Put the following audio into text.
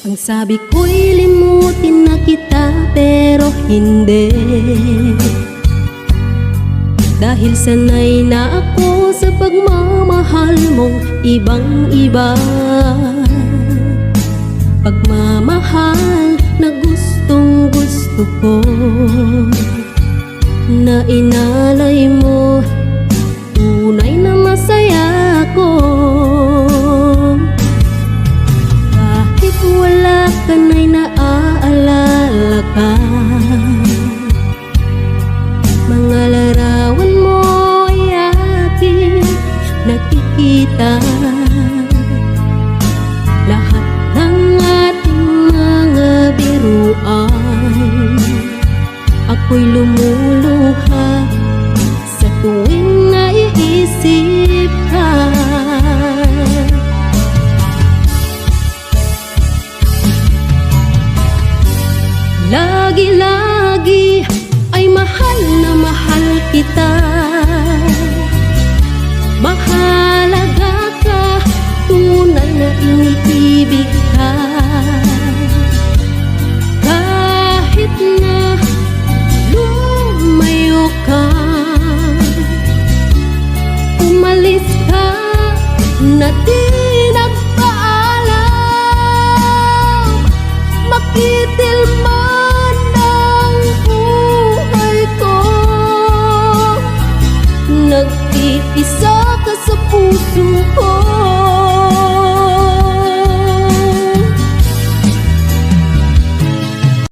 Ang sabi ko'y limutin na kita, pero hindi. Dahil sanay na ako sa pagmamahal mong ibang-iba. Pagmamahal na gustong gusto ko, na inalay mo, tunay na masaya ko. Kahit wala ka na'y naaalala ka, mga larawan mo ay aking nakikita. Lahat ng ating mga biruan, ako'y lumuluha sa tuwing naiisip ka. Lagi-lagi ay mahal na mahal kita. Mahalaga ka, tunay na iniibig ka. Kahit na lumayo ka, umalis ka na di nagpaalam, makitil man ang buhay ko. Nag-iisa ka sa puso ko.